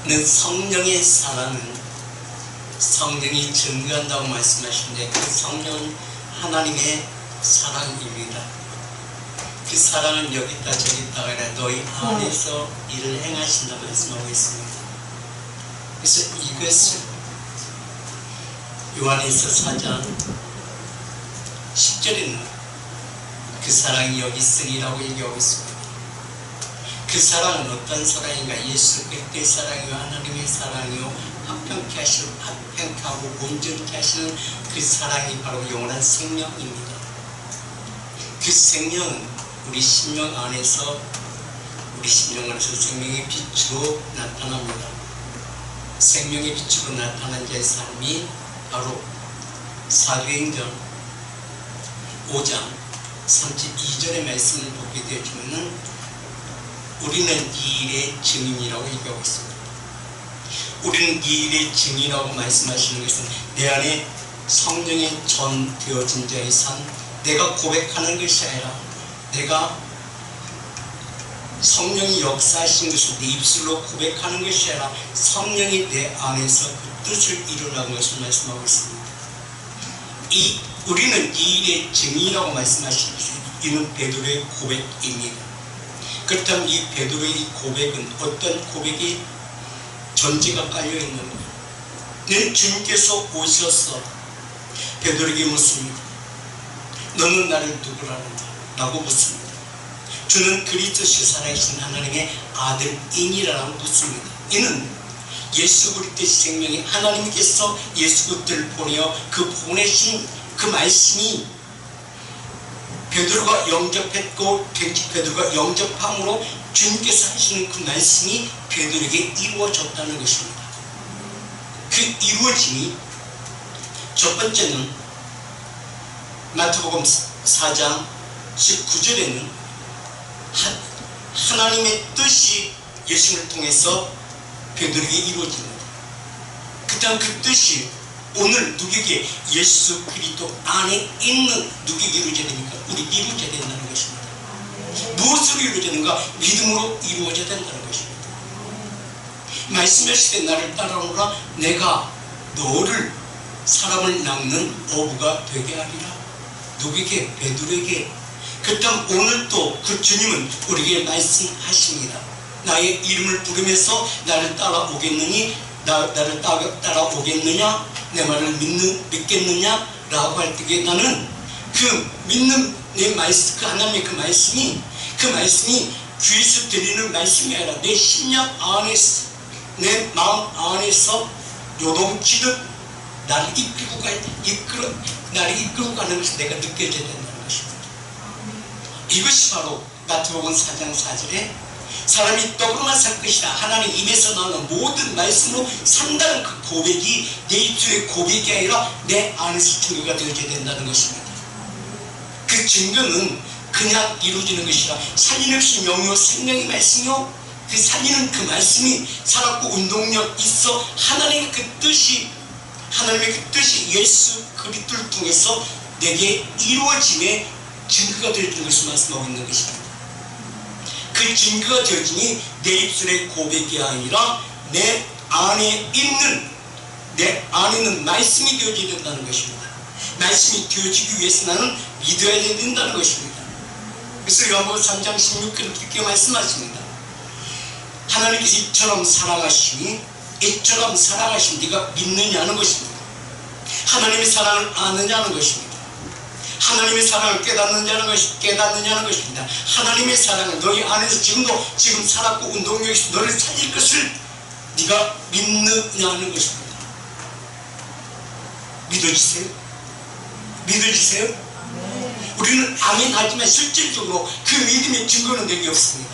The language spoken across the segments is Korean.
성령의 사랑은 성령이 증거한다고 말씀하시는데 그 성령은 하나님의 사랑입니다. 그 사랑은 여기 있다 저기 있다가 아니라 너희 안에서 일을 행하신다고 말씀하고 있습니다. 그래서 이것을 요한일서 4장 10절에는 그 사랑이 여기 있으니라고 얘기하고 있습니다. 그 사랑은 어떤 사랑인가? 예수 그리스도의 사랑이요 하나님의 사랑이요 합평케 하시고 합평하고 온전케 하시는 그 사랑이 바로 영원한 생명입니다. 그 생명은 우리 심령 안에서 생명의 빛으로 나타납니다. 생명의 빛으로 나타난 자의 삶이 바로 사도행전 5장 32절의 말씀을 보게 되어지면은 우리는 이 일의 증인이라고 얘기하고 있습니다. 우리는 이 일의 증인이라고 말씀하시는 것은 내 안에 성령의 전되어진 자의 삶, 내가 고백하는 것이 아니라 내가 성령이 역사하신 것을 내 입술로 고백하는 것이 아니라 성령이 내 안에서 그 뜻을 이루라는 것을 말씀하고 있습니다. 우리는 이 일의 증인이라고 말씀하시는 것은 이는 베드로의 고백입니다. 그렇다면 이 베드로의 고백은 어떤 고백이 전제가 깔려있는가? 내 주님께서 오셔서 베드로에게 묻습니다. 너는 나를 누구라는가? 라고 묻습니다. 주는 그리스도시 살아계신 하나님의 아들이니라고 묻습니다. 이는 예수 그리스도의 생명이 하나님께서 예수 그리스도를 보내어 그 보내신 그 말씀이 베드로가 영접했고 베드로가 영접함으로 주님께서 하시는 그 말씀이 베드로에게 이루어졌다는 것입니다. 그 이루어짐이 첫 번째는 마태복음 4장 19절에는 하나님의 뜻이 예수님을 통해서 베드로에게 이루어집니다. 그 다음 그 뜻이 오늘 누구에게 예수 그리스도 안에 있는 누구에게 이루어져야 됩니까? 우리에게 이루어져야 된다는 것입니다. 무엇으로 이루어지는가? 믿음으로 이루어져야 된다는 것입니다. 말씀하실 때 나를 따라오라 내가 너를 사람을 낚는 어부가 되게 하리라. 누구에게? 베드로에게. 그렇다면 오늘도 그 주님은 우리에게 말씀하십니다. 나의 이름을 부르면서 나를 따라오겠느니 나를 따라오겠느냐? 내 말을 믿겠느냐? 라고 할 때 나는 그 믿는 내 말씀, 그 하나님의 그 말씀이 귀에서 들리는 말씀이 아니라 내 심령 안에서 내 마음 안에서 요동치듯 나를 이끌고 가는 것이 내가 느껴져야 된다는 것입니다. 이것이 바로 마태복음 4장 4절에 사람이 떡으로만 살 것이라 하나님 입에서 나오는 모든 말씀으로 산다는 그 고백이 내 입술의 고백이 아니라 내 안에서 증거가 되어져야 된다는 것입니다. 그 증거는 그냥 이루어지는 것이라 살림없이 명료 생명의 말씀이요 그 살리는 그 말씀이 살았고 운동력 있어 하나님의 그 뜻이 예수 그리스도를 통해서 내게 이루어짐의 증거가 되어지는 것을 말씀하고 있는 것입니다. 그 증거가 되어지니 내 입술의 고백이 아니라 내 안에 있는 말씀이 되어져야 된다는 것입니다. 말씀이 되어지기 위해서 나는 믿어야 된다는 것입니다. 그래서 요한복음 3장 16절에 이렇게 말씀하십니다. 하나님께서 이처럼 사랑하시니 네가 믿느냐는 것입니다. 하나님의 사랑을 아느냐는 것입니다. 하나님의 사랑을 깨닫느냐는 것입니다. 하나님의 사랑을 너희 안에서 지금 살았고 운동력이 있어 너를 살릴 것을 네가 믿느냐는 것입니다. 믿어지세요? 우리는 아멘 하지만 실질적으로 그 믿음의 증거는 내게 없습니다.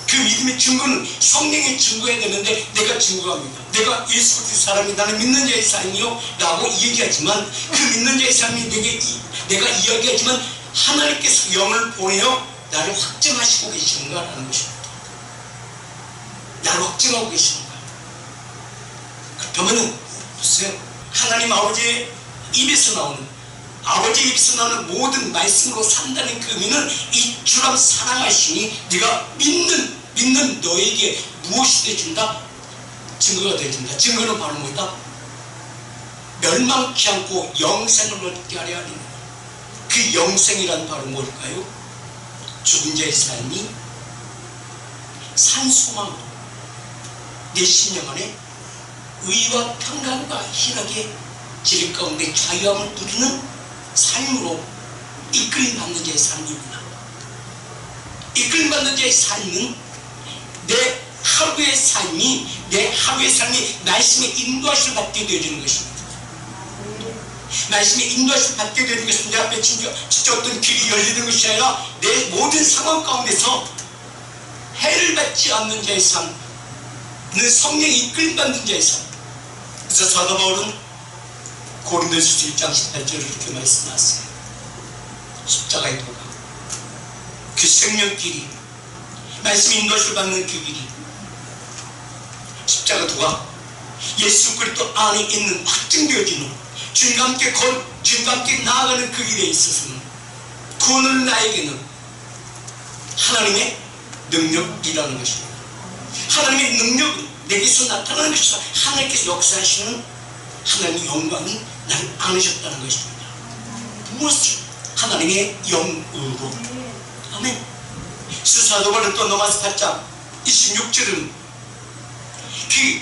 그 믿음의 증거는 성령의 증거해야 되는데 내가 증거합니다. 내가 예수 그리스도의 사람이 나는 믿는 자의 삶이요 라고 얘기하지만 그 믿는 자의 삶이 내가 이야기하지만 하나님께서 영을 보내어 나를 확증하시고 계시는가라는 것입니다. 나를 확증하고 계시는가. 그렇다면 보세요. 하나님 아버지의 입에서 나오는 모든 말씀으로 산다는 그 의미는 이처럼 사랑하시니 네가 믿는 믿는 너에게 무엇이 되어준다? 증거가 되어준다. 증거는 바로 뭐다? 멸망치 않고 영생을 얻게 하려 하는 그 영생이란 바로 뭘까요? 죽은 자의 삶이 산 소망으로 내 심령 안에 의와 평강과 희락의 질 가운데 자유함을 누리는 삶으로 이끌림받는 자의 삶입니다. 이끌림받는 자의 삶은 내 하루의 삶이 말씀의 인도하심을 받게 되어지는 것입니다. 말씀의 인도하심을 받게 되는 것은 내 앞에 진짜 어떤 길이 열리는 것이 아니라 내 모든 상황 가운데서 해를 받지 않는 자의 삶, 성령이 이끌림받는 자의 삶. 그래서 사도 바울은 고린도전서 1장 18절을 이렇게 말씀하세요. 십자가의 도가, 그 생명길이, 말씀의 인도하심을 받는 그 길이, 십자가 도가 예수 그리스도 안에 있는 확증되어지는 주님과 함께 나아가는 그 길에 있어서는 그오늘 나에게는 하나님의 능력이라는 것입니다. 하나님의 능력은 내게서 나타나는 것이다. 하나님께서 역사하시는 하나님의 영광이 나를 안으셨다는 것입니다. 무엇을? 하나님의 영으로. 아멘. 사도 바울은 또 로마서 8장 26절은 그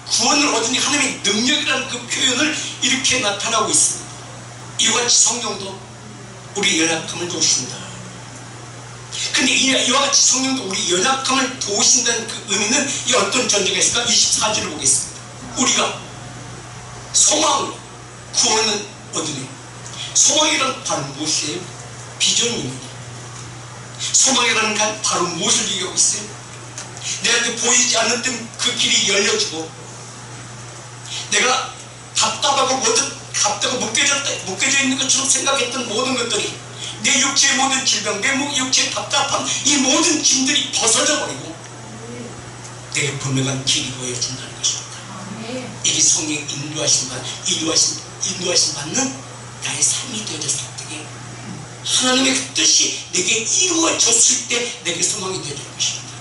구원을 얻으니 하나님의 능력이라는 그 표현을 이렇게 나타나고 있습니다. 이와 같이 성령도 우리 연약함을 도우신다. 근데 이와 같이 성령도 우리 연약함을 도우신다는 그 의미는 이 어떤 전제가 있을까? 24절을 보겠습니다. 우리가 소망으로 구원을 얻으니, 소망이란 바로 무엇이에요? 비전입니다. 소망이라는 건 바로 무엇을 얘기하고 있어요? 내한테 보이지 않는 그 길이 열려지고 내가 답답하고 묶여져 있는 것처럼 생각했던 모든 것들이, 내 육체의 모든 질병, 내 육체의 답답함, 이 모든 짐들이 벗어져 버리고 내게 분명한 길이 보여준다는 것입니다. 이게 성령의 인도하심 받는 나의 삶이 되어졌을 때, 하나님의 그 뜻이 내게 이루어졌을 때 내게 소망이 되어지는 것입니다.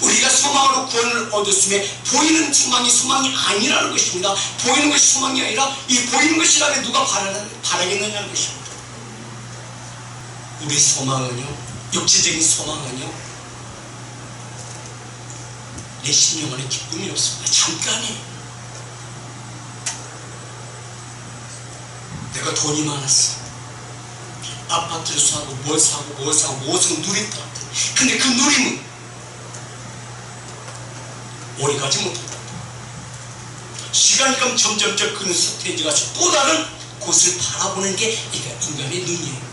우리가 소망으로 구원을 얻었음에 보이는 소망이 아니라는 것입니다. 보이는 것이 소망이 아니라 이 보이는 것이라면 누가 바라겠느냐는 것입니다. 우리 소망은요, 육체적인 소망은요, 내 심령 안에 기쁨이 없습니다. 잠깐이에요. 내가 돈이 많았어. 아파트를 사고 뭘 사고 무엇을 누린다. 근데 그 누림은 오래가지 못한다. 시간이 가면 점점 그 스테이지 가서 또 다른 곳을 바라보는 게 인간의 눈이에요.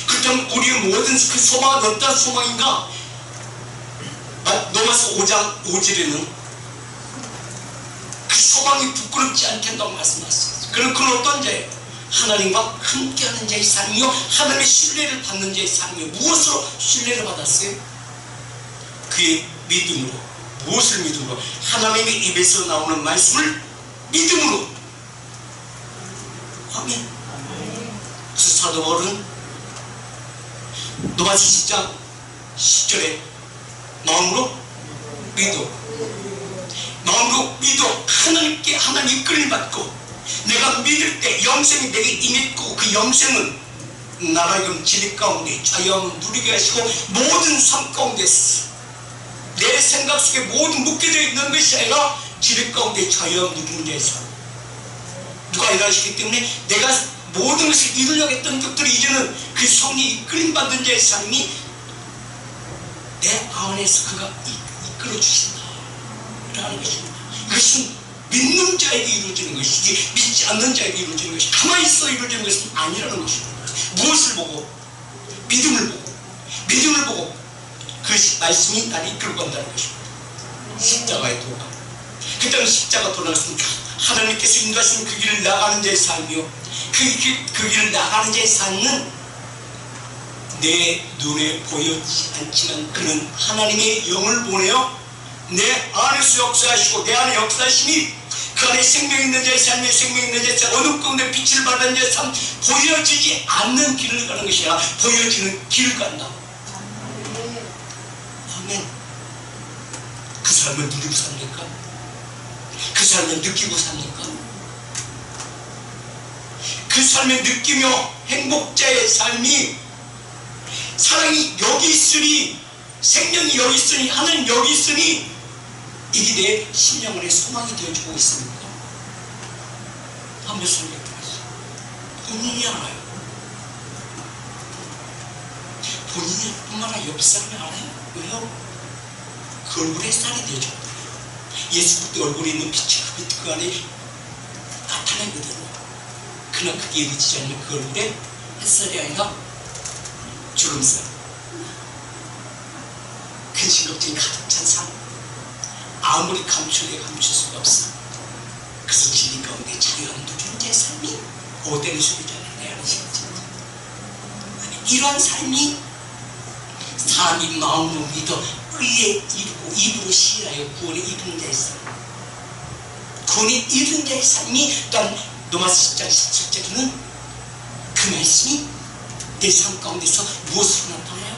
그렇다면 우리의 모든 그 소망은 어떤 소망인가? 로마서 5장 5절에는 그 소망이 부끄럽지 않겠다고 말씀하셨어요. 그건 어떤 자예요? 하나님과 함께하는 자의 삶이요, 하나님의 신뢰를 받는 자의 삶이요. 무엇으로 신뢰를 받았어요? 그의 믿음으로. 무엇을 믿음으로? 하나님의 입에서 나오는 말씀을 믿음으로. 아멘. 그래서 사도 바울은 로마서 10장 10절에 마음으로 믿어 하나님께 하나님 이끌림 받고 내가 믿을 때 영생이 내게 임했고, 그 영생은 나라의 진리 가운데 자유함을 누리게 하시고 모든 삶 가운데서 내 생각 속에 모든 묶여져 있는 것이 아니라 진리 가운데 자유함을 누리는 자의 삶. 누가 일하시기 때문에 내가 모든 것을 이루려고 했던 것들이 이제는 그 성령이 이끌림 받는 자의 삶이 내 안에서 그가 이끌어 주신다 라는 것입니다. 이것은 믿는 자에게 이루어지는 것이지 믿지 않는 자에게 이루어지는 것이, 가만히 있어 이루어지는 것은 아니라는 것입니다. 무엇을 보고? 믿음을 보고 그 말씀이 나를 이끌고 간다는 것입니다. 십자가의 도가. 그때는 십자가 도나갔으니까 하나님께서 인도하시는 그 길을 나가는 자의 삶이요, 그 길을 나가는 자의 삶은 내 눈에 보이지 않지만 그는 하나님의 영을 보내어 내 안에서 역사하시고, 내 안에 역사하심이 그 안에 생명 있는 자의 삶에 생명 있는 자의 삶, 어둠 가운데 빛을 받는 자의 삶, 보여지지 않는 길을 가는 것이 아니라 보여지는 길을 간다. 아멘. 그 삶을 누리고 삽니까? 그 삶을 느끼고 삽니까? 그 삶을 느끼며 행복자의 삶이, 사랑이 여기 있으니, 생명이 여기 있으니, 하나님 여기 있으니, 이게 내 심령의 소망이 되어주고 있습니까? 한번 생각해보세요. 본인이 알아요. 본인이 뿐만 아니라 옆 사람이 알아요. 왜요? 그 얼굴에 쌀이 되죠. 예수 그리스도 얼굴에 있는 빛이 그 안에 나타내거든요. 그러나 그게 이루어지지 않는 그 얼굴에 햇살이 아니라 주름살, 근심 걱정이 가득 찬 삶, 아무리 감추게 감출 수가 없어. 그래서 진리 가운데 자유함 누리는 자의 삶이 오대는 소리잖아요. 내 안에 심지. 이러한 삶이 사람이 마음으로 믿어 의에 이루고 입으로 시하여 구원에 이르는 자의 삶, 구원에 이르는 자의 삶이, 또한 로마서 10장 17절에는 그 말씀이 내 삶 가운데서 무엇으로 나타나요?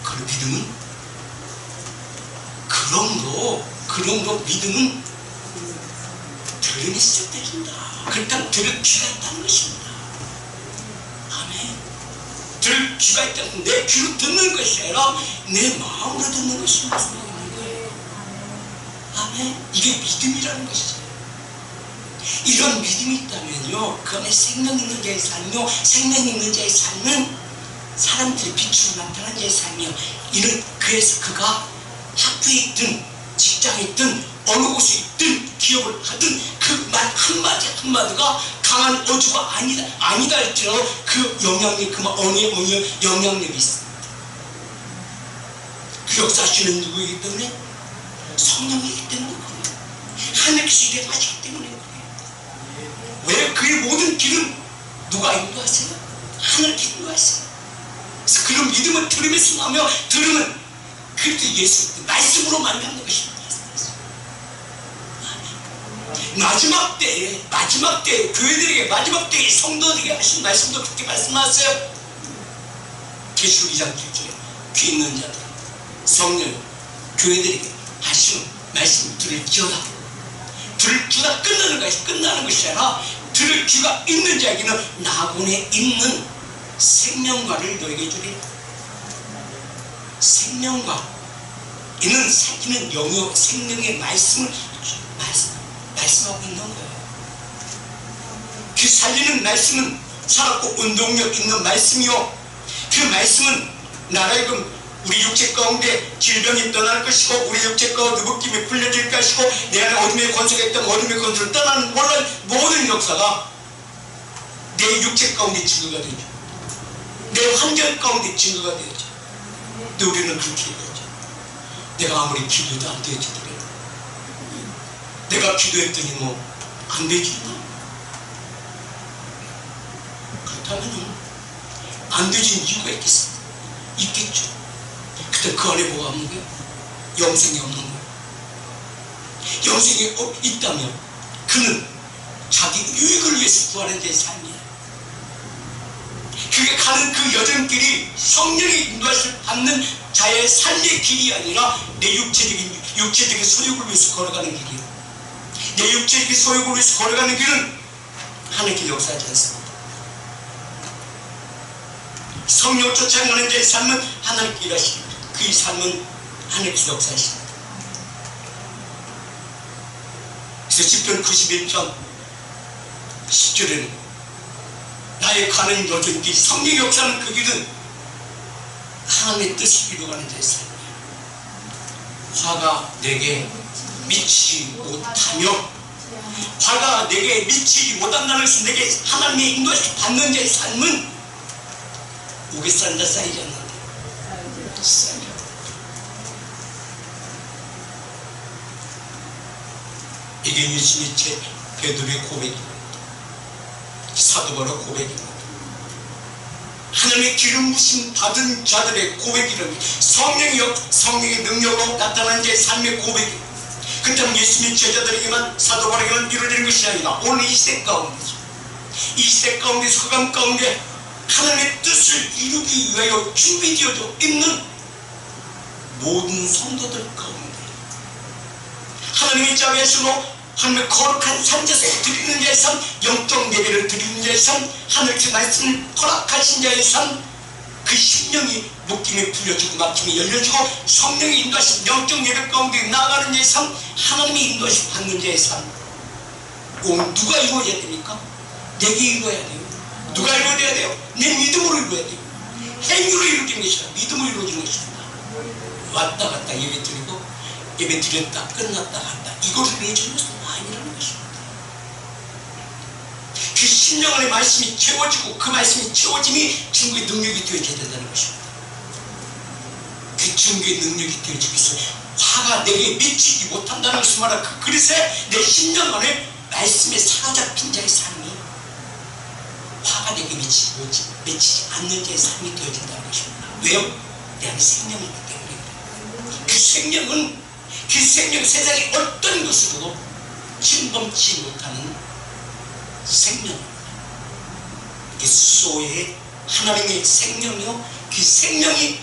그 믿음은, 그러므로 믿음은 들음이 시작되신다. 그러니까 들을 귀가 있다는 것입니다. 아멘. 들을 귀가 있다는, 내 귀로 듣는 것이 아니라 내 마음으로 듣는 것이 무슨 있는 거예요. 아멘. 이게 믿음이라는 것이죠. 이런 믿음이 있다면요, 그 안에 생명 있는 자의 삶이요, 생명 있는 자의 삶은 사람들의 빛으로 나타난 자의 삶이요, 이는 그래서 그가 학교에 있든 직장에 있든 어느 곳에 있든 기업을 하든 그 말 한마디 한마디가 강한 어조가 아니다 할지라도 그 영향력, 그 언어의 영향력이 있습니다. 그 역사하시는 누구이기 때문에? 성령이기 때문에 그래요. 하늘께서 일해가시기 때문에 그래요. 왜? 그의 모든 길은 누가 인도하세요? 하늘께 인도하세요. 그래서 그런 믿음을 들으면서 나며, 들으면 그리스도 예수 말씀으로 만나는 것입니다. 마지막 때에 교회들에게, 마지막 때에 성도들에게 하신 말씀도 그렇게 말씀하세요. 계시록 2장 7절에 귀 있는 자들, 성령, 교회들에게 하시는 말씀 들을지어다. 들을지어다 끝나는 것이 아니라 들을 귀가 있는 자에게는 낙원에 있는 생명과를 너에게 주리라. 생명과, 이는 영역 생명의 말씀을 말씀하고 있는 거예요. 그 살리는 말씀은 살았고 운동력 있는 말씀이요, 그 말씀은 나라에금 우리 육체 가운데 질병이 떠날 것이고, 우리 육체 가운데 묶임이 풀려질 것이고, 내 안에 어둠의 권세가 있다면 어둠의 권세를 떠나는 모든 역사가 내 육체 가운데 증거가 되죠. 내 환경 가운데 증거가 되죠. 근데 우리는 그렇게 얘기하죠. 내가 아무리 기도도 안 되지, 내가 기도했더니 뭐 안 되지. 그렇다면 안 되진 이유가 있겠죠. 근데 그 안에 뭐가 없는 거예요? 영생이 없는 거예요. 영생이 있다면 그는 자기 유익을 위해서 구하는 자의 삶이에요. 그게 가는 그 여정길이 성령의 인도하심을 받는 자의 삶의 길이 아니라 내 육체적인 소욕을 위해서 걸어가는 길이에요. 내 육체적인 소욕을 위해서 걸어가는 길은 하나님께 역사하지 않습니다. 성령 쫓아가는 자의 삶은 하나님께 일하십니다. 그 삶은 하나님께 역사하십니다. 그래서 시편 91편 10절에는 나의 가는 여정길, 성령의 역사는 그 길은 하나님의 뜻을 이루어가는 자의 삶이에요. 화가 내게 미치지 못하며, 화가 내게 미치지 못한다는 것은 내게 하나님의 인도하심을 받는 자의 삶은 옥에 쌓인다 쌓이지 않는다. 쌓이죠. 이게 예수님의 베드로의 고백입니다. 사도 바로 고백입니다. 하나님의 기름 부심 받은 자들의 고백이라는 성령의 능력으로 나타난 자의 삶의 고백입니다. 그렇다면 예수님의 제자들에게만, 사도 바울에게만 이루어지는 것이 아니라 오늘 이 시대 가운데서, 흑암 가운데 하나님의 뜻을 이루기 위하여 준비되어져 있는 모든 성도들 가운데 하나님의 자비하심으로 하나님의 거룩한 산에서 드리는 자의 삶, 영적 예배를 드리는 자의 삶, 하늘의 말씀을 허락하신 자의 삶, 그 심령이 묶임이 풀려지고 막힘이 열려지고 성령의 인도하신 영적 예배 가운데 나아가는 자의 삶, 하나님의 인도하심 받는 자의 삶. 오늘 누가 이루어져야 됩니까? 내게 이루어야 돼요. 누가 이루어져야 돼요? 내 믿음으로 이루어야 돼요. 행위로 이루어지는 것이 아니라 믿음으로 이루어지는 것입니다. 왔다 갔다 예배 드리고 예배 드렸다 끝났다 한다, 이것을 이루어지는 것은 아니라는 것입니다. 그 심령 안에 말씀이 채워지고 그 말씀이 채워짐이 증거의 능력이 되어져야 된다는 것입니다. 그 증거의 능력이 되어지기 위해서 화가 내게 미치지 못한다는 것을 말하는 그 그릇에 내 심령 안에 말씀에 사로잡힌 자의 삶이 화가 내게 미치지 않는 자의 삶이 되어진다는 것입니다. 왜요? 내 안에 생명이 있기 때문에. 그 생명은 세상의 어떤 것으로도 침범치 못하는 생명입니다. 이게 소의 하나님의 생명이요, 그 생명이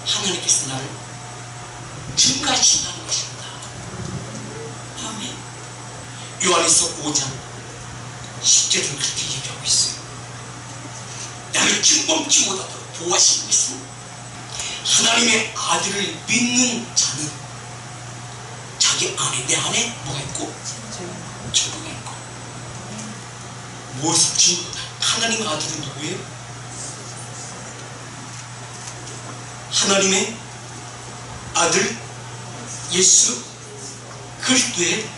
하나님께서 나를 증가하신다는 것입니다. 아멘. 요한에서 5장 10절은 그렇게 얘기하고 있어요. 나를 침범치 못하도록 보호하시는 것은 하나님의 아들을 믿는 자는 자기 안에, 내 안에 뭐가 있고? 증거가 있고. 무엇을 증거다? 하나님의 아들은 누구예요? 하나님의 아들 예수 그리스도의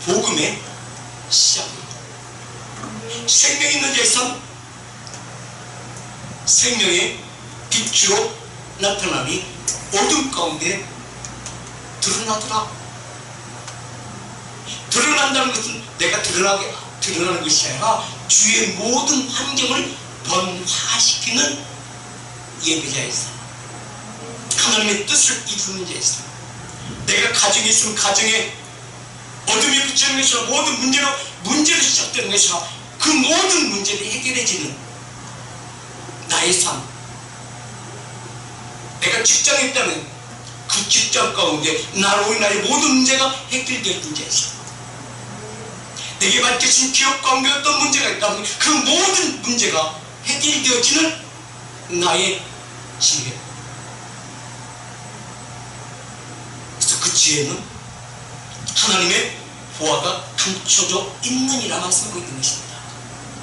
복음의 시작입니다. 생명 있는 자의 삶, 생명의 빛으로 나타나니 어둠 가운데 드러나더라. 드러난다는 것은 내가 드러나는 것이 아니라 주의 모든 환경을 번화시키는 예배자의 삶, 하나님의 뜻을 이루는 자의 삶. 내가 가정에 있으면 가정에 어둠이 비치는 것이라 모든 문제로 시작되는 것이라 그 모든 문제를 해결해지는 나의 삶. 내가 직장에 있다면 그 직장 가운데 나로 인하여 모든 문제가 해결되는 자의 삶. 내게 맡겨진 기업 가운데 어떤 문제가 있다면 그 모든 문제가 해결되어지는 나의 지혜. 그래서 그 지혜는 하나님의 보화가 감춰져 있느니라 말씀하고 있는 것입니다.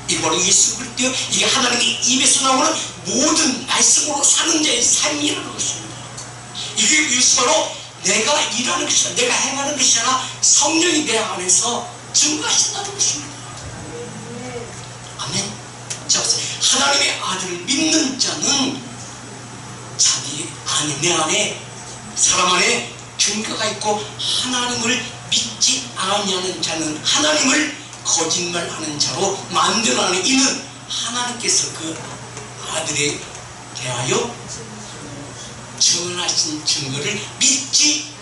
이 바로 예수 그리스도, 이게 하나님의 입에서 나오는 모든 말씀으로 사는 자의 삶이라는 것입니다. 이게 바로 내가 일하는 것이 아니라 내가 행하는 것이 아니라 성령이 내 안에서 증거하신다는 것입니다. 아멘. 자, 하나님의 아들을 믿는 자는 자기 안에, 내 안에, 사람 안에 증거가 있고, 하나님을 믿지 아니하는 자는 하나님을 거짓말하는 자로 만들어내는 이는 하나님께서 그 아들에 대하여 전하신 증거를 믿지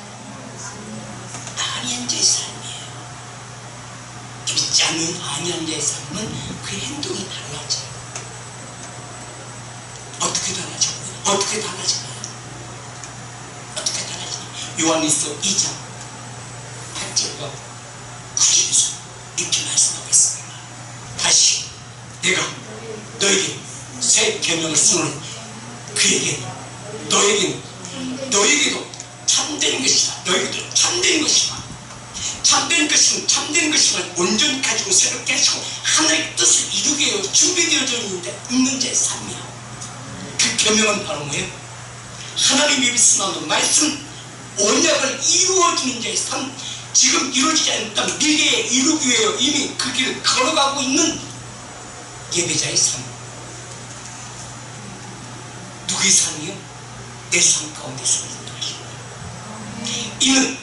아니한 자의 삶이에요. 믿지 아니한 자의 삶은 그 행동이 달라져요. 어떻게 달라져요? 어떻게 달라지나요? 어떻게 달라지나요? 요한일서 2장 8절과 9절에서 이렇게 말씀하겠습니다. 다시 내가 너에게 새 계명을 쓰노니 그에게 너에게도 참된 것이다. 너에게도 참된 것이다. 참된 것이면 온전히 가지고 새롭게 하시고 하나님의 뜻을 이루게 해요. 준비되어져 있는 자의 삶이야. 그 계명은 바로 뭐예요? 하나님 입에서 나오는 말씀, 언약을 이루어지는 자의 삶. 지금 이루어지지 않았다면 미래에 이루기 위해 이미 그 길을 걸어가고 있는 예배자의 삶. 누구의 삶이요? 내 삶 가운데서 있는 것입니다. 이는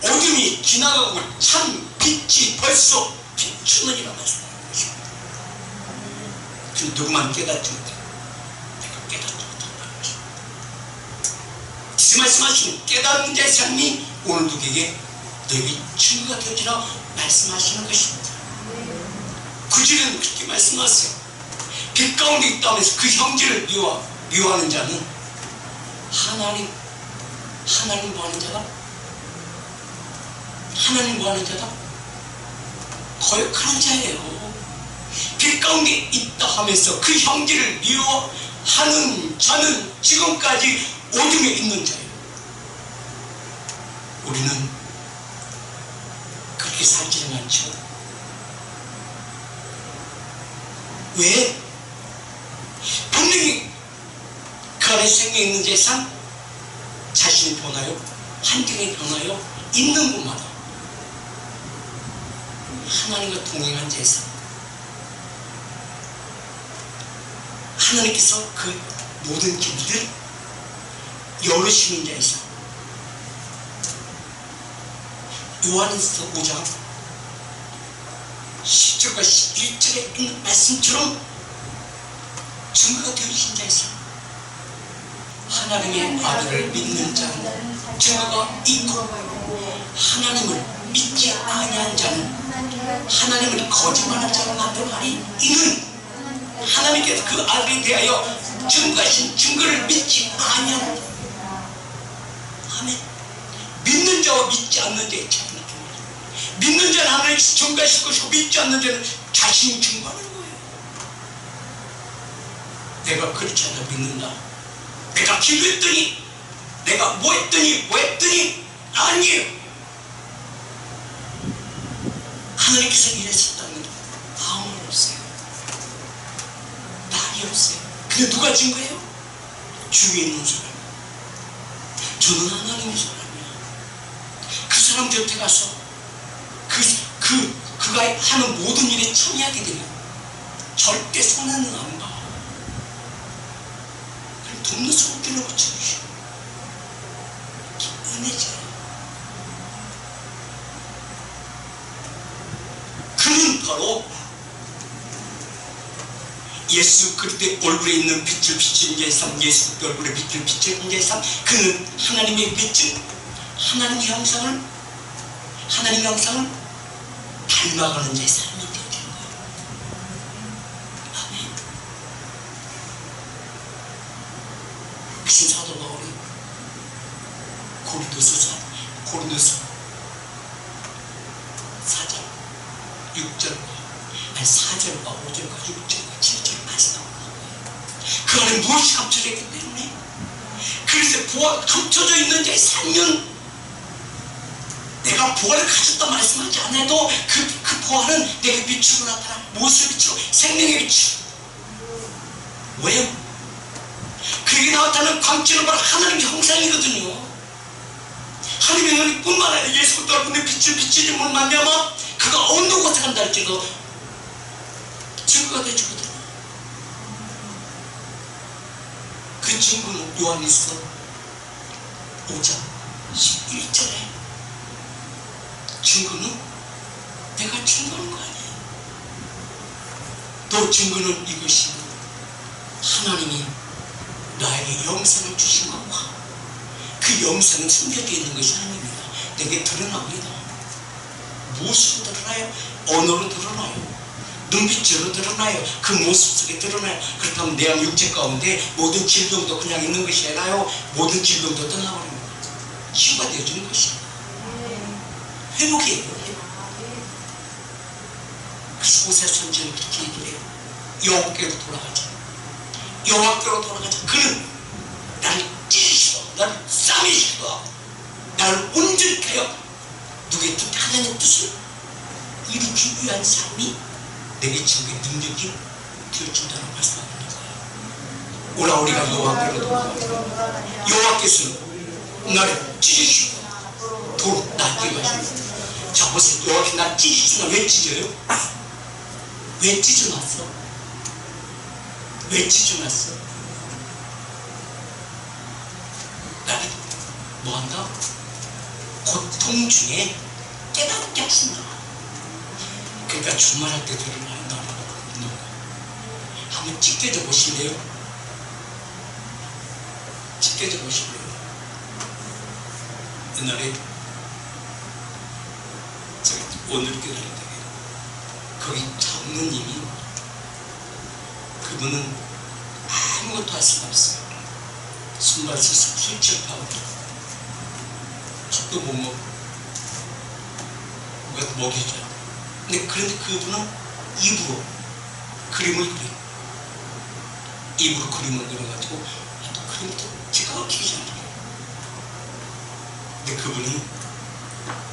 어둠이 지나가고 참 빛이 벌써 비추느니라 말씀하는 것입니다. 그 누구만 깨닫지 못해. 내가 깨닫지 못한다는 것입니다. 이 말씀하시는 깨닫는 자의 삶이 오늘 누구에게 너에게 증거가 되어지라 말씀하시는 것입니다. 구절에는 그렇게 말씀하세요. 빛 가운데 있다면서 그 형제를 미워하는 자는 하나님 하나님 구하는 자다? 하나님 구하는 자다? 거역하는 자예요. 빛 가운데 있다 하면서 그 형제를 미워하는 자는 지금까지 어둠에 있는 자예요. 우리는 그렇게 살지는 않죠. 왜? 분명히 그 안에 생명 있는 재산 자신이 변하여 환경이 변하여 있는 곳마다 하나님과 동행한 재산, 하나님께서 그 모든 길들을 열으시는 자에서 요한에서 5장 10절과 11절에 있는 말씀처럼 증거가 되어주신 자에서 하나님의 아들을 믿는 자는 증거가 있고 하나님을 믿지 아니한 자는 하나님을 거짓말하는 자로 만들어가니 이는 하나님께서 그 아들에 대하여 증거하신 증거를 믿지 아니하는 자. 아멘. 믿는 자와 믿지 않는 자의 차이는 믿는 자는 하나님께서 증거하실 것이고 믿지 않는 자는 자신이 증거하는 거예요. 내가 그렇지 않아 믿는다. 내가 기도했더니 내가 뭐 했더니 아니에요. 하나님께서 이랬었다는 게 아무 말 없어요. 말이 없어요. 근데 누가 증거해요? 주위에 있는 사람. 저는 하나님의 사람이야. 그 사람 곁에 가서 그가 하는 모든 일에 참여하게 되면 절대 손해는 안 봐. 그럼 돕는 손길로 고쳐주시고 은혜죠. 그는 바로 예수 그리스도의 얼굴에 있는 빛을 비치는 자의 삶, 예수 그리스도의 얼굴에 빛을 비치는 자의 삶. 그는 하나님의 빛을, 하나님의 형상을 닮아가는 자의 삶이 되어지는 거예요. 아멘. 그 사도 바울이 고린도서 4절 6절과 4절과 5절과 6절과 7절 말씀하고 그 안에 무엇이 감춰져 있기 때문에 그래서 부활 감춰져 있는 자의 삶은 내가 부활을 가졌다 말씀하지 않아도 그 부활은 내게 빛으로 나타나 무엇을 빛으로? 생명의 빛으로. 왜요? 그에게 나타나는 광채는 바로 하나님의 형상이거든요. 하나님의 형상뿐만 아니라 예수 그리스도 얼굴에 빛을 비치심으로 말미암아 그가 어느 곳에 간다 할지라도 증거가 되어주거든요. 그 증거는 요한일서 5장 11절에 증거는 내가 증거하는 거 아니에요. 또 증거는 이것이 하나님이 나에게 영생을 주신 것과 그 영생은 숨겨져 있는 것이 하나님입니다. 내게 드러납니다. 무엇으로 드러나요? 언어로 드러나요. 눈빛으로 드러나요. 그 모습 속에 드러나요. 그렇다면 내 안 육체 가운데 모든 질병도 그냥 있는 것이 아니라요. 모든 질병도 떠나버립니다. 치유가 되어지는 것이에요. 회복이에요. 그래서 오세 선지는 그렇게 얘기를 해요. 여호와께로 돌아가자. 여호와께로 돌아가자. 그는 나를 찢으시고 나를 싸매시고 나를 온전케 하여 누구의 뜻 하나님의 뜻을 이루기 위한 삶이 내게 지금의 능력이 되어준다는 말씀하는 거예요. 오라 우리가 여호와께로 돌아가자. 여호와께서는 나를 찢으시고 도로 낫게 하시고 자 보세요. 여호와께서 나를 찢으시면 왜 찢어요? 왜 찢어놨어? 왜 찢어놨어? 나를 뭐한다? 고통 중에 깨닫게 하신다. 그러니까 주말할 때 드러나요. 나는 한번 찢겨져 보실래요? 찢겨져 보실래요? 옛날에 제가 원룸교회 다닐 때 거기 장로님이 그분은 아무것도 할 수가 없어요. 순발해서 술 취업하고 밥도 못 먹고 누가 먹여줘요. 근데 그런데 그분은 입으로 그림을 그려요. 입으로 그림을 그려가지고 또 그림도 기가 막히게 잘 그려요. 근데 그분이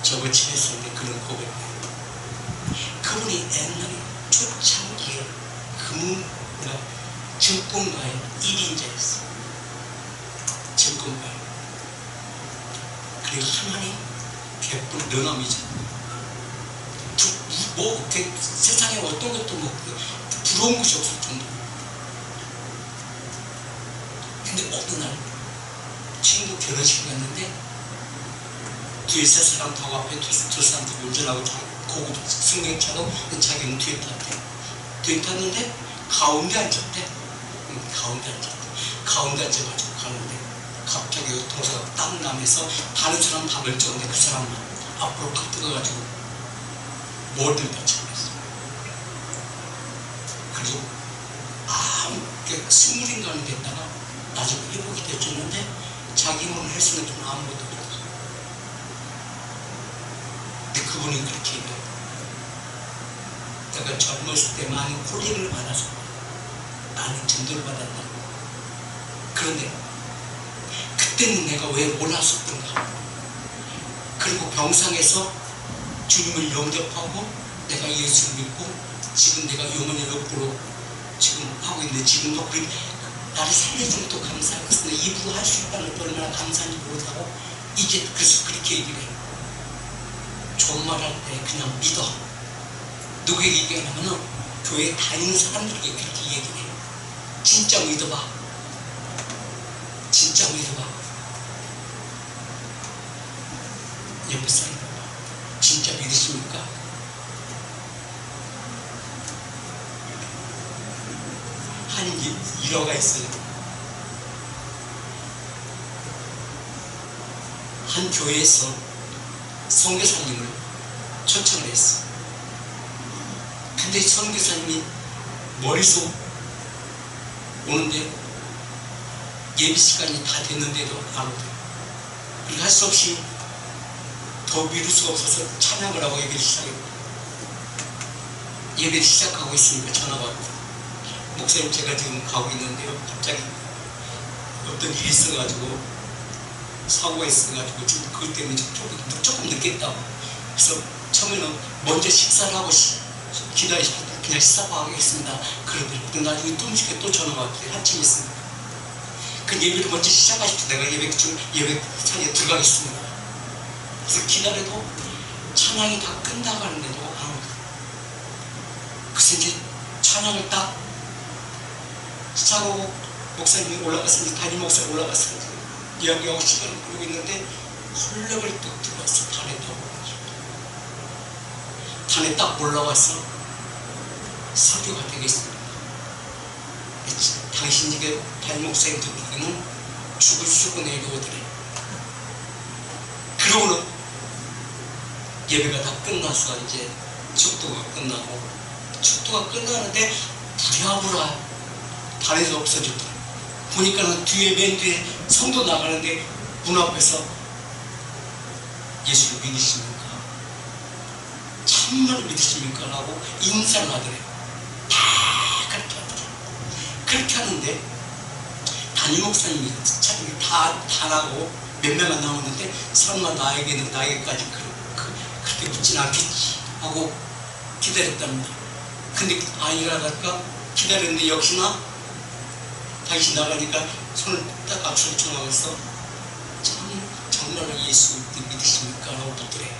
저거 지냈었는데 그런 고백을 해요. 그분이 옛날에 초창기에 증권가의 1인자였어요. 증권가에. 그리고 하나님 베푼 능함이죠. 세상에 어떤 것도 부러운 것이 없을 정도로. 근데 어느 날 친구 결혼식을 갔는데 뒤에 세 사람 더 앞에 두 사람들 운전하고 고급 승객차로 자기는 뒤에 탔대. 뒤에 탔는데 가운데 앉았대. 가운데 앉아가지고 가는데 갑자기 동서가 딱 나면서 다른 사람 다 멀쩡한데 그 사람만 앞으로 팍 뜨거가지고 머리를 다쳐버렸어. 그리고 스물인간이 됐다가 나중에 회복이 되었는데 자기 몸을 헬스는 좀 아무것도 없었어. 근데 그분이 그렇게 얘기해요. 내가 젊었을 때 많이 콜링을 받아서 많이 전도를 받았다고. 그런데 그때는 내가 왜 몰랐었던가. 그리고 병상에서 주님을 영접하고 내가 예수를 믿고 지금 내가 영원히 옆으로 지금 하고 있는데 지금도 그렇게 나를 살려준 것도 감사하고 입으로 할 수 있다는 것도 얼마나 감사한지 모르다고 이제 그래서 그렇게 얘기를 해요. 좋은 말 할 때 그냥 믿어. 누구에게 얘기하냐면은 교회에 다니는 사람들에게 그렇게 얘기를 해요. 진짜 믿어봐. 진짜 믿어봐. 옆에 사람 봐봐. 진짜 믿으십니까? 한 일화가 있어요. 한 교회에서 선교사님을 초청을 했어. 근데 선교사님이 머리속 오는데 예비 시간이 다 됐는데도 안 오더라고요. 그리고 할 수 없이 더 미룰 수가 없어서 찬양을 하고 예배를 시작했고, 예배를 시작하고 있으니까 전화가 왔고, 목사님 제가 지금 가고 있는데요, 갑자기 어떤 일이 있어가지고 사고가 있어가지고 지금 그것 때문에 조금 늦겠다고. 그래서 처음에는 먼저 식사를 하고 기다리시고 그냥 식사하고 하겠습니다. 그러더니 나중에 또 음식에 또 전화가 왔더니 한참 있습니다. 그 예배를 먼저 시작하십시오. 내가 예배상에 들어가겠습니다. 그래서 기다려도 찬양이 다 끝나고 하는데도 안 오더라고요. 그래서 이제 찬양을 딱 시작하고 목사님이 올라가서 이제 담임 목사님 올라가서 이야기하고 시간을 보내고 있는데 헐레벌 뚝 들어왔어. 단에 딱 올라와서 설교가 되겠습니다. 당신에게 담임 목사님 듣기에는 죽을 수고 내려오더래. 그러고는 예배가 다 끝나서 이제 축도가 끝나고, 축도가 끝나는데 부랴부랴 단에서 없어졌더래. 보니까는 맨 뒤에 성도 나가는데 문 앞에서 예수를 믿으십니까? 정말 믿으십니까? 라고 인사를 하더래요. 다 그렇게 하더래요. 그렇게 하는데 담임 목사님이 참 다 나고 몇 명만 나오는데 설마 나에게까지 그렇게 묻진 않겠지 하고 기다렸답니다. 근데 아니라니까 기다렸는데 역시나 다시 나가니까 손을 딱 앞으로 쳐나가서 정말로 예수 믿으십니까? 라고 묻더래요.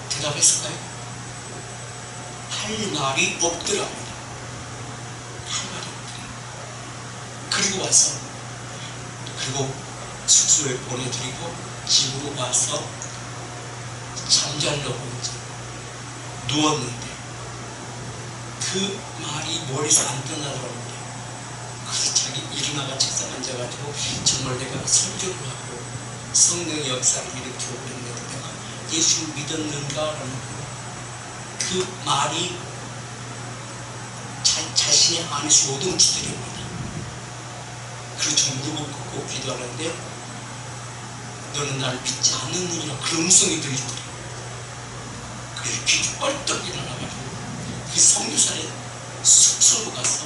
대답했을까요? 할 말이 없더랍니다. 할 말이 없더래요. 그리고 와서 숙소에 보내드리고 집으로 와서 잠자려고 이제 누웠는데 그 말이 머리에서 안 떠나더랍니다. 그래서 자기 일어나가 책상 앉아가지고 정말 내가 설교를 하고 성령의 역사를 일으키고 그랬는데 내가 예수 믿었는가라는 그 말이 자신의 안에서 요동치더랍니다. 그래서 무릎을 꿇고 기도하는데 너는 나를 믿지 않느니라. 그 음성이 들리더라. 그래서 귀가 뻘떡 일어나가지고 그 선교사의 숙소로 가서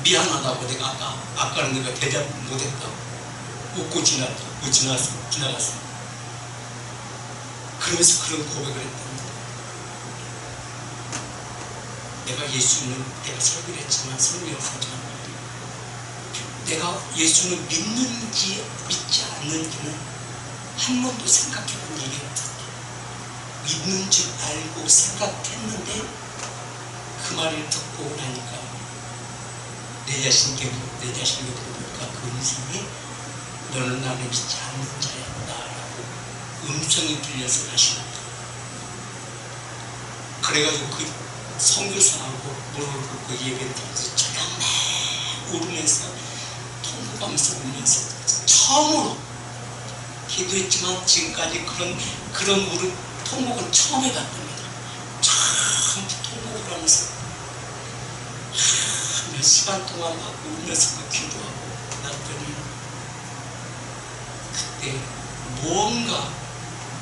미안하다고, 내가 아까는 내가 대답 못했다고 웃고 지나갔어. 그러면서 그런 고백을 했답니다. 내가 예수는, 내가 설교를 했지만 설명하지만, 내가 예수는 믿는지 믿지 않는지는 한 번도 생각해 본 일이 없었다. 믿는 줄 알고 생각했는데 그 말을 듣고 나니까 내 자신에게 보니까 그 음성이 너는 나를 믿지 않는 자였다라고 음성이 들려서 다시 왔다. 그래가지고 그 선교사하고 무릎을 꿇고 예배를 드려서 저녁 매 울으면서 통곡하면서 울면서 처음으로 기도했지만 지금까지 그런 통곡은 처음 해봤답니다. 참 통곡을 하면서 몇 시간 동안 막 울면서 기도하고 났더니 그때 뭔가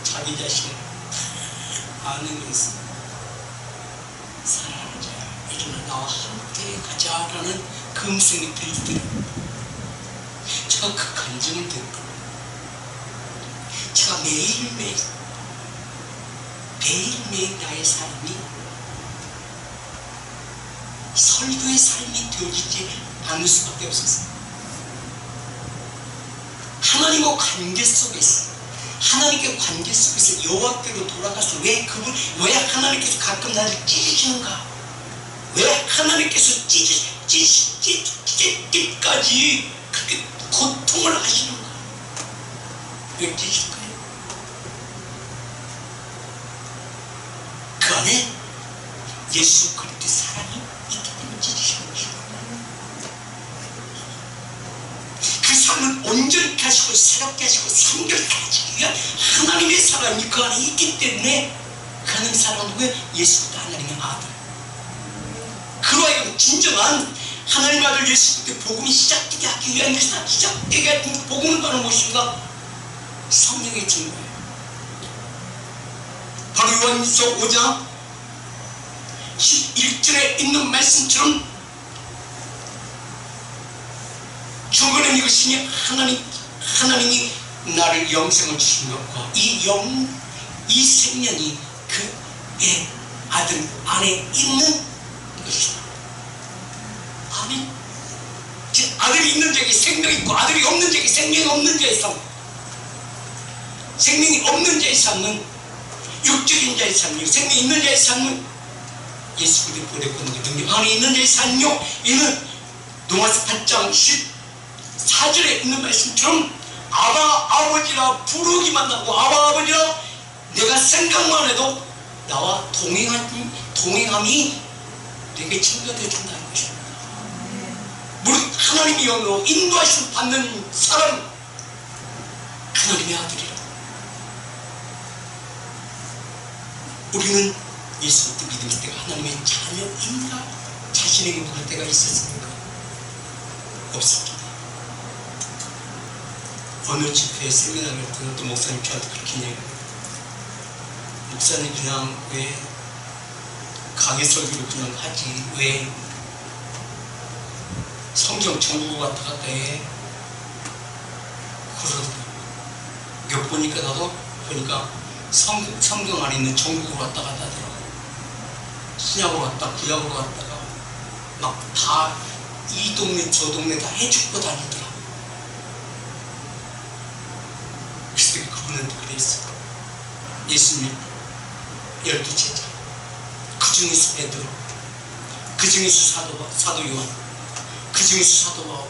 자기 자신을 아는면서 사랑하는 자야, 일어나 나와 함께 가자라는 그 음성이 들리더라고요. 제가 그 간증을 듣고 제가 매일매일 나의 삶이 설교의 삶이 되어지지 않을 수밖에 없었어요. 하나님과 관계 속에서, 하나님께 관계 속에서 여호와께로 돌아가서 왜 하나님께서 가끔 나를 찢으시는가? 왜 하나님께서 찢기까지 그렇게 고통을 하시는가? 왜 찢을까요? 그 안에 예수 그리스도의 사랑이 있기 때문에 찢으시는 것입니다. 그 삶을 온전히 하시고 새롭게 하시고 성결케 하시기 위한 하나님의 사랑이 그 안에 있기 때문에 그 하나님의 사랑은 누구예요? 예수 그리스도 하나님의 아들. 그로 하여금 진정한 하나님의 아들 예수 그리스도의 복음이 시작되게 하기 위한 것이다. 시작되게 하는 복음은 바로 무엇인가? 성령의 증거예요. 바로 요한일서 5장 11절에 있는 말씀처럼 증거는 이것이니 하나님이 나를 영생을 주신 것과 이 생명이 그의 아들 안에 있는 것이다. 아멘. 아들이 있는 자에게 생명이 있고 아들이 없는 자에게 생명이 없는 자의 삶, 생명이 없는 자의 삶은 육적인 자의 삶이요, 생명이 있는 자의 삶은 예수 그리스도 보내고 능력 안에 있는 자의 삶이요. 이는 로마서 8장 14절에 있는 말씀처럼 아버지라 부르기만 하고 아버지라 내가 생각만 해도 나와 동행함이 내게 증거되어 준다는 것입니다. 무릇 하나님의 영으로 인도하심 받는 사람 하나님의 아들이라. 우리는 예수 그리스도 믿을 때가 하나님의 자녀인가? 자신에게 묻을 때가 있었습니까? 없습니다. 어느 집회 세미나를 들었던 목사님 저한테 그렇게 얘기합니다. 목사님 그냥 왜 강의 설교를 그냥 하지 왜 성경 전국을 왔다 갔다 해? 그러더라고요. 몇 보니까 나도 보니까 성경 안에 있는 전국을 왔다 갔다 하더라고요. 신약으로 갔다 구약으로 갔다가 막 다 이 동네 저 동네 다 해주고 다니더라고요. 그래서 그분은 그랬어요. 예수님 12제자, 그 중에서 베드로, 그 중에서 사도 요한, 그 중에서 사도 바울,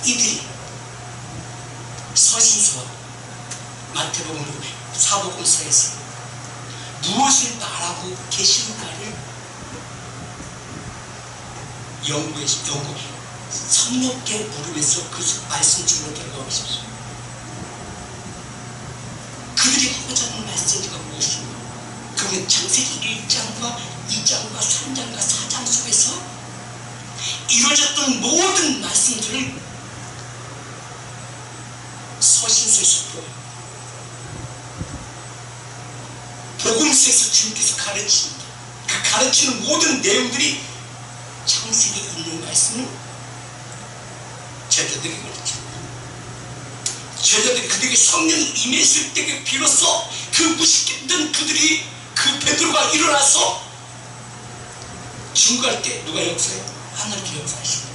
이들이 서신서와 마태복음 사복음서에서 무엇을 말하고 계신가를 성령께 물으면서 그 말씀 중으로 들어가고 싶습니다. 그들이 하고자 하는 메시지가 무엇인가? 그건 창세기 1장과 2장과 3장과 4장 속에서 이루어졌던 모든 말씀들을 서신서에서 보여요. 복음서에서 주님께서 가르칩니다. 그 가르치는 모든 내용들이 창세기에 있는 말씀을 제자들에게 가르칩니다. 제자들이 그들에게 성령이 임했을 때에 비로소 그 무식했던 그들이 그 베드로가 일어나서 증거할 때 누가 역사해요? 하나님께 역사하십니다.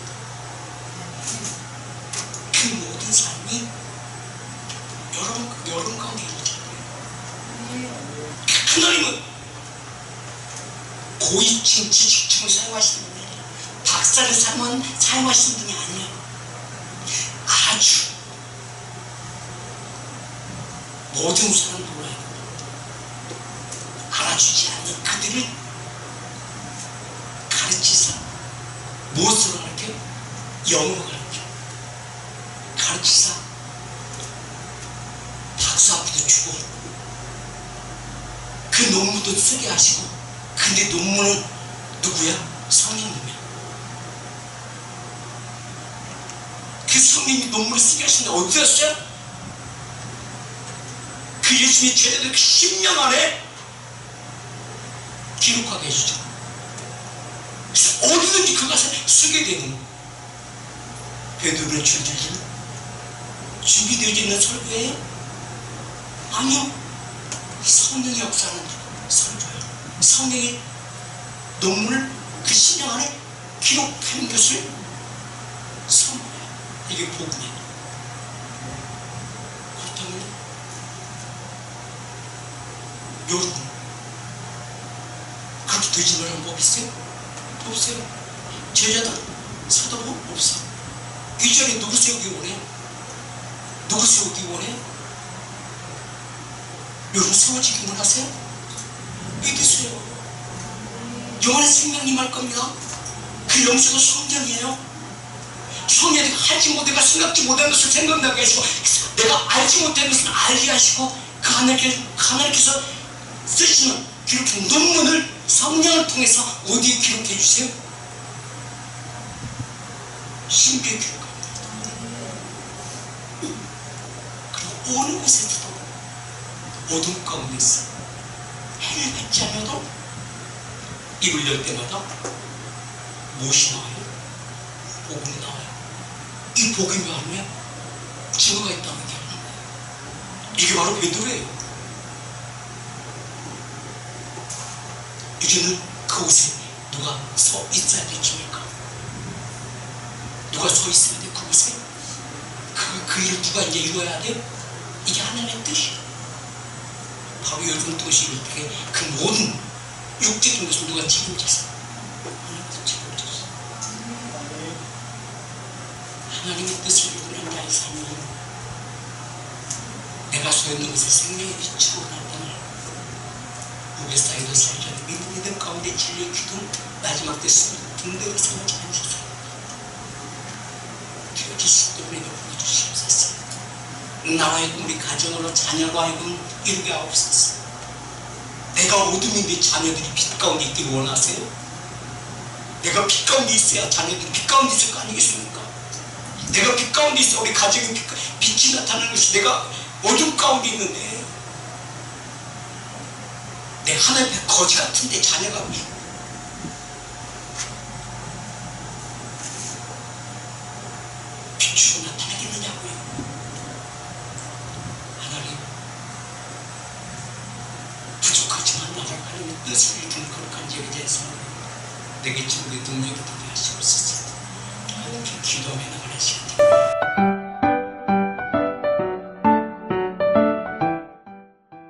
그 모든 삶이 여러분 가운데 이루어져요. 하나님은 고위층 지식층을 사용하시는 분이 아니에요. 박사를 사용하시는 분이 아니에요. 아주 모든 사람들을 알아주지 않는 그들을 가르치사. 무엇으로 가르쳐? 영어로 가르쳐. 가르치사 박사 앞에도 주고 그 논문도 쓰게 하시고, 근데 논문은 누구야? 성령님이야. 그 성령이 논문을 쓰게 하시는데 어디다 써요? 그 예수님의 제자들 그 10년 안에 기록하게 해주죠. 그래서 어디든지 그가 쓰게 되는 베드로는 줄줄줄 준비되어져 있는 설교예요? 아니요. 성령의 역사는 설교예요. 성령의 논문을 그 10년 안에 기록하는 것을 선포해요. 이게 복음이에요. 그렇다면 여러분 그렇게 되지 말라는 법 있어요? 없어요. 제자들 사도법 없어. 이 자리에 누구 세우기 원해요? 누구 세우기 원해요? 여러분 세워지기 원하세요? 믿으세요. 영원한 생명님 할 겁니다. 그 영수가 성령이에요. 성령이 하지 못해가 생각지 못한 것을 생각나게 하시고, 내가 알지 못한 것을 알게 하시고, 그 하나님께서 쓰시는 기록한 논문을 성령을 통해서 어디에 기록해 주세요? 신비에 기록합니다. 그리고 어느 곳에서도 어둠 가운데서 해를 받지 않아도 입을 열 때마다 무엇이 나와요? 복음이 나와요. 이 복음이 아니면 증거가 있다는 게 아니에요. 이게 바로 베드로예요. 이제는 그곳에 누가 서 있어야 되겠습니까? 누가 서 있어야 돼, 그곳에? 그 일을 누가 이제 이루어야 돼요? 이게 하나님의 뜻이에요. 바로 여러분 뜻이 이렇게 그 모든 육적인 것을 누가 책임져서 하나님께서 책임져서 하나님의 뜻을 이루는 나의 삶이 내가 서 있는 것에 생명의 빛으로 나타나 우리 사이도 살자는 믿음 가운데 진리의 기둥 마지막 때 등대로 삼지 않으셔서 되어주실 때문에 보여주시옵소서. 나와 하여금 우리 가정으로 자녀로 하여금 이루게 하옵소서. 내가 어둠인데 자녀들이 빛 가운데 있기를 원하세요? 내가 빛 가운데 있어야 자녀들이 빛 가운데 있을 거 아니겠습니까? 내가 빛 가운데 있어 우리 가정에 빛이 나타나는 것이 내가 어둠 가운데 있는데 내 하나님의 거지 같은데 자녀가 빛으로 나타나겠느냐고요. 하나님 부족하지만 나를 하나님의 뜻을 이루는 거룩한 일에 대해서 내게 지금의 능력이 되게 하시옵소서. 하나님께 기도하며 나가는 시간